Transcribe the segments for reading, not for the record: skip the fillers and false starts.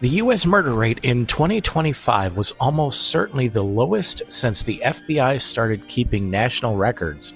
The U.S. murder rate in 2025 was almost certainly the lowest since the FBI started keeping national records,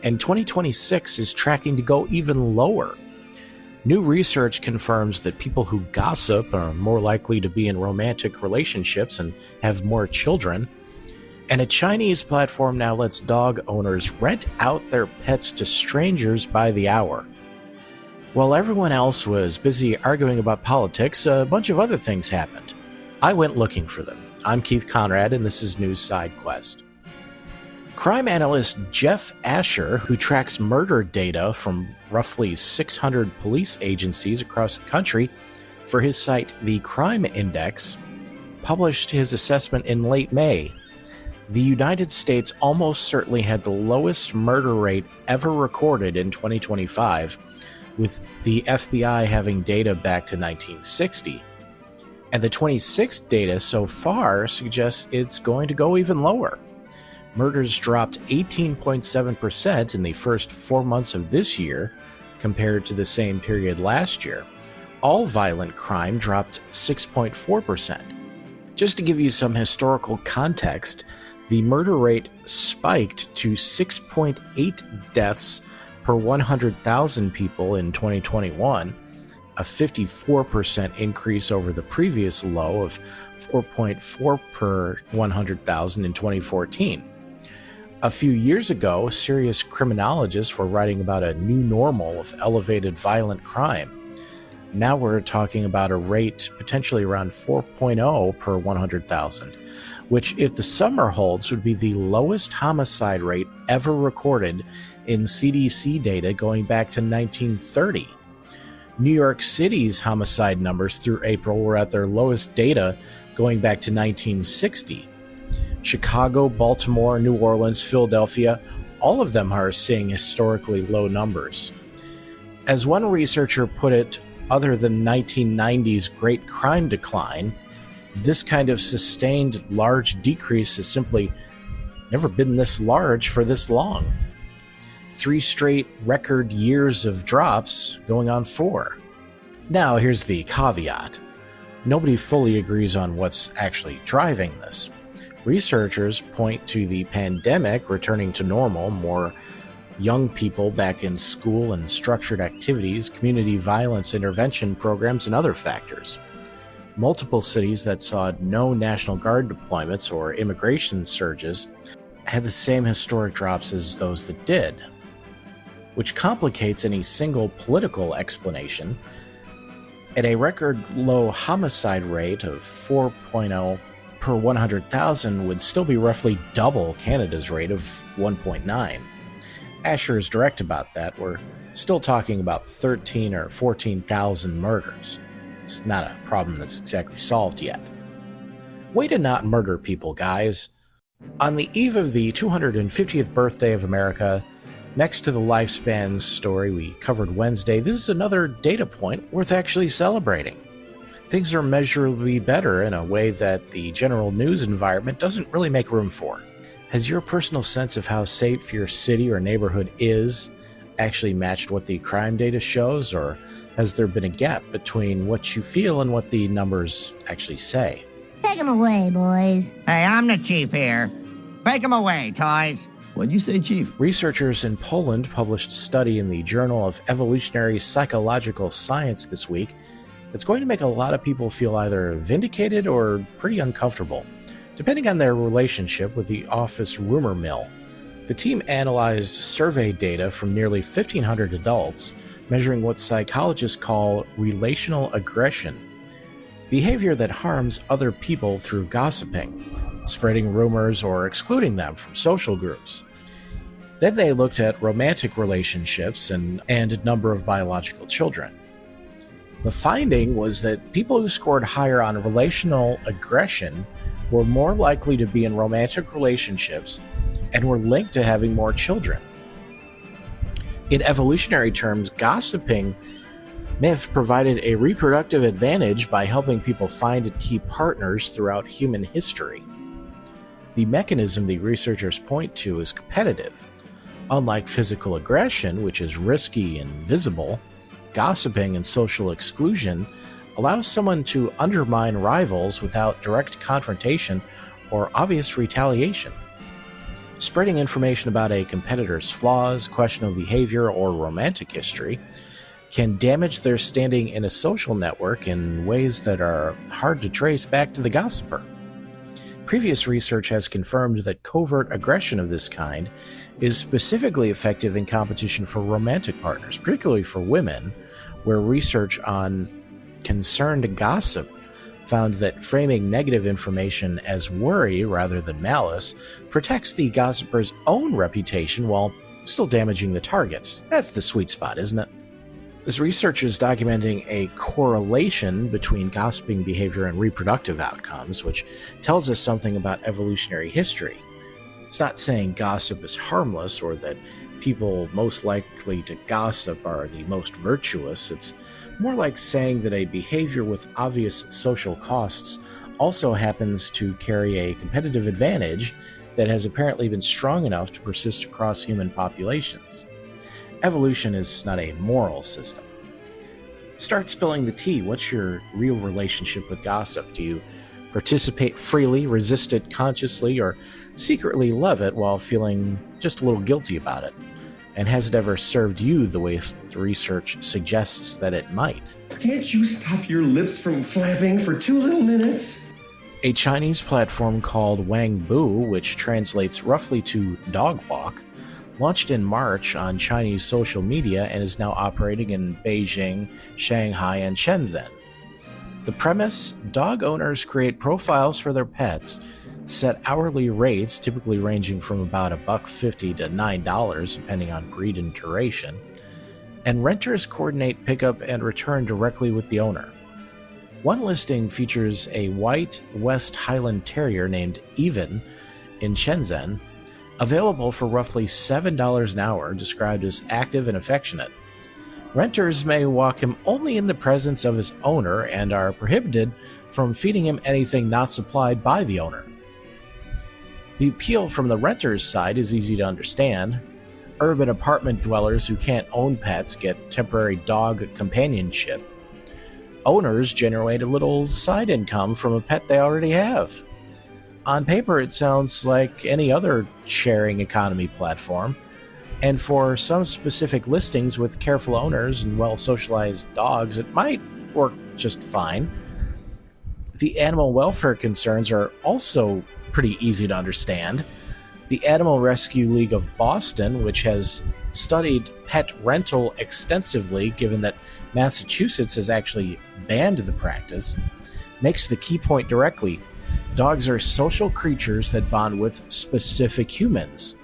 and 2026 is tracking to go even lower. New research confirms that people who gossip are more likely to be in romantic relationships and have more children, and a Chinese platform now lets dog owners rent out their pets to strangers by the hour. While everyone else was busy arguing about politics, a bunch of other things happened. I went looking for them. I'm Keith Conrad, and this is News Side Quest. Crime analyst Jeff Asher, who tracks murder data from roughly 600 police agencies across the country for his site The Crime Index, published his assessment in late May. The United States almost certainly had the lowest murder rate ever recorded in 2025, with the FBI having data back to 1960. And the 26th data so far suggests it's going to go even lower. Murders dropped 18.7% in the first 4 months of this year compared to the same period last year. All violent crime dropped 6.4%. Just to give you some historical context, the murder rate spiked to 6.8 deaths per 100,000 people in 2021, a 54% increase over the previous low of 4.4 per 100,000 in 2014. A few years ago, serious criminologists were writing about a new normal of elevated violent crime. Now we're talking about a rate potentially around 4.0 per 100,000, which, if the summer holds, would be the lowest homicide rate ever recorded in CDC data going back to 1930. New York City's homicide numbers through April were at their lowest data going back to 1960. Chicago, Baltimore, New Orleans, Philadelphia, all of them are seeing historically low numbers. As one researcher put it, other than 1990's great crime decline, this kind of sustained large decrease has simply never been this large for this long. 3 straight record years of drops going on 4. Now here's the caveat. Nobody fully agrees on what's actually driving this. Researchers point to the pandemic returning to normal, more young people back in school and structured activities, community violence intervention programs, and other factors. Multiple cities that saw no National Guard deployments or immigration surges had the same historic drops as those that did, which complicates any single political explanation. At a record low homicide rate of 4.0 per 100,000 would still be roughly double Canada's rate of 1.9. Asher is direct about that. We're still talking about 13 or 14,000 murders. It's not a problem that's exactly solved yet. Way to not murder people, guys. On the eve of the 250th birthday of America, next to the lifespans story we covered Wednesday, this is another data point worth actually celebrating. Things are measurably better in a way that the general news environment doesn't really make room for. Has your personal sense of how safe your city or neighborhood is actually matched what the crime data shows, or has there been a gap between what you feel and what the numbers actually say? Take him away, boys. Hey, I'm the chief here. Take him away, toys. What'd you say, Chief? Researchers in Poland published a study in the Journal of Evolutionary Psychological Science this week that's going to make a lot of people feel either vindicated or pretty uncomfortable, depending on their relationship with the office rumor mill. The team analyzed survey data from nearly 1,500 adults, measuring what psychologists call relational aggression, behavior that harms other people through gossiping, spreading rumors, or excluding them from social groups. Then they looked at romantic relationships and a number of biological children. The finding was that people who scored higher on relational aggression were more likely to be in romantic relationships and were linked to having more children. In evolutionary terms, gossiping may have provided a reproductive advantage by helping people find and keep partners throughout human history. The mechanism the researchers point to is competitive. Unlike physical aggression, which is risky and visible, gossiping and social exclusion allows someone to undermine rivals without direct confrontation or obvious retaliation. Spreading information about a competitor's flaws, questionable behavior, or romantic history can damage their standing in a social network in ways that are hard to trace back to the gossiper. Previous research has confirmed that covert aggression of this kind is specifically effective in competition for romantic partners, particularly for women, where research on concerned gossip found that framing negative information as worry rather than malice protects the gossiper's own reputation while still damaging the target's. That's the sweet spot, isn't it? This research is documenting a correlation between gossiping behavior and reproductive outcomes, which tells us something about evolutionary history. It's not saying gossip is harmless or that people most likely to gossip are the most virtuous. It's more like saying that a behavior with obvious social costs also happens to carry a competitive advantage that has apparently been strong enough to persist across human populations. Evolution is not a moral system. Start spilling the tea. What's your real relationship with gossip? Do you participate freely, resist it consciously, or secretly love it while feeling just a little guilty about it? And has it ever served you the way the research suggests that it might? Can't you stop your lips from flapping for 2 little minutes? A Chinese platform called Wangbu, which translates roughly to dog walk, launched in March on Chinese social media and is now operating in Beijing, Shanghai, and Shenzhen. The premise: dog owners create profiles for their pets, set hourly rates typically ranging from about $1.50 to $9 depending on breed and duration, and renters coordinate pickup and return directly with the owner. One listing features a white West Highland Terrier named Even in Shenzhen, available for roughly $7 an hour, described as active and affectionate. Renters may walk him only in the presence of his owner and are prohibited from feeding him anything not supplied by the owner. The appeal from the renter's side is easy to understand. Urban apartment dwellers who can't own pets get temporary dog companionship. Owners generate a little side income from a pet they already have. On paper, it sounds like any other sharing economy platform, and for some specific listings with careful owners and well-socialized dogs, it might work just fine. The animal welfare concerns are also pretty easy to understand. The Animal Rescue League of Boston, which has studied pet rental extensively, given that Massachusetts has actually banned the practice, makes the key point directly. Dogs are social creatures that bond with specific humans.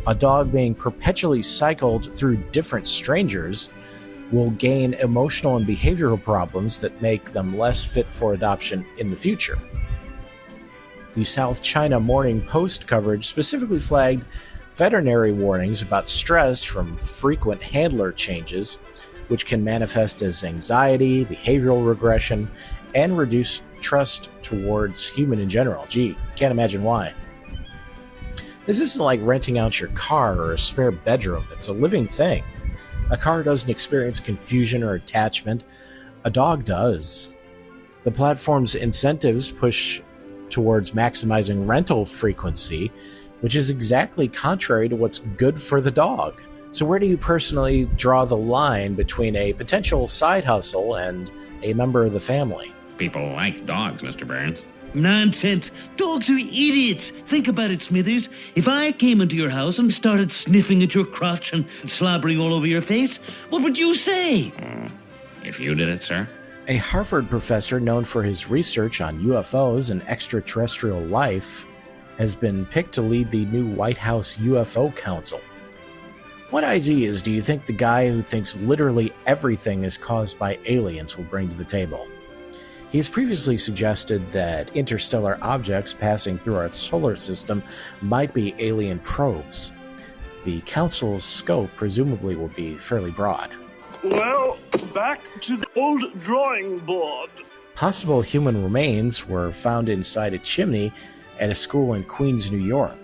A dog being perpetually cycled through different strangers will gain emotional and behavioral problems that make them less fit for adoption in the future. The South China Morning Post coverage specifically flagged veterinary warnings about stress from frequent handler changes, which can manifest as anxiety, behavioral regression, and reduced trust towards human in general. Gee, can't imagine why. This isn't like renting out your car or a spare bedroom. It's a living thing. A car doesn't experience confusion or attachment. A dog does. The platform's incentives push towards maximizing rental frequency, which is exactly contrary to what's good for the dog. So where do you personally draw the line between a potential side hustle and a member of the family? People like dogs, Mr. Burns. Nonsense. Dogs are idiots. Think about it, Smithers. If I came into your house and started sniffing at your crotch and slobbering all over your face, what would you say? If you did it, sir. A Harvard professor known for his research on UFOs and extraterrestrial life has been picked to lead the new White House UFO Council. What ideas do you think the guy who thinks literally everything is caused by aliens will bring to the table? He has previously suggested that interstellar objects passing through our solar system might be alien probes. The council's scope presumably will be fairly broad. Well, back to the old drawing board. Possible human remains were found inside a chimney at a school in Queens, New York.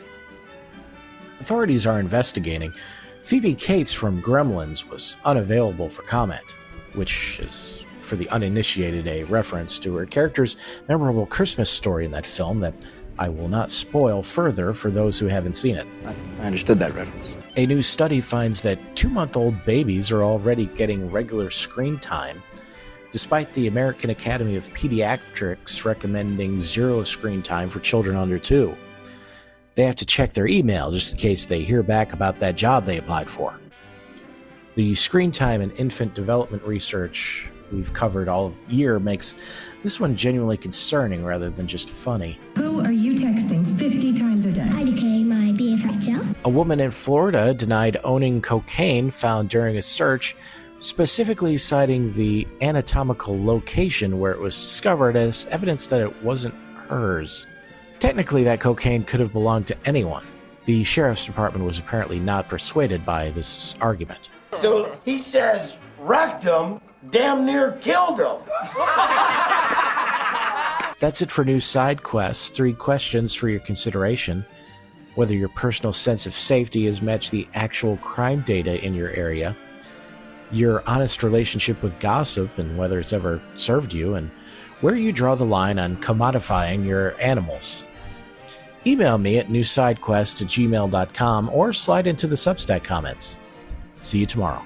Authorities are investigating. Phoebe Cates from Gremlins was unavailable for comment, which is for the uninitiated, a reference to her character's memorable Christmas story in that film that I will not spoil further for those who haven't seen it. I understood that reference. A new study finds that 2-month-old babies are already getting regular screen time, despite the American Academy of Pediatrics recommending 0 screen time for children under 2. They have to check their email just in case they hear back about that job they applied for. The screen time and infant development research we've covered all year makes this one genuinely concerning rather than just funny. Who are you texting 50 times a day? IDK, my BFF Joe. A woman in Florida denied owning cocaine found during a search, specifically citing the anatomical location where it was discovered as evidence that it wasn't hers. Technically, that cocaine could have belonged to anyone. The sheriff's department was apparently not persuaded by this argument. So he says rectum damn near killed him. That's it for new side quests. 3 questions for your consideration. Whether your personal sense of safety has matched the actual crime data in your area, your honest relationship with gossip and whether it's ever served you, and where you draw the line on commodifying your animals. Email me at newsidequest@gmail.com or slide into the Substack comments. See you tomorrow.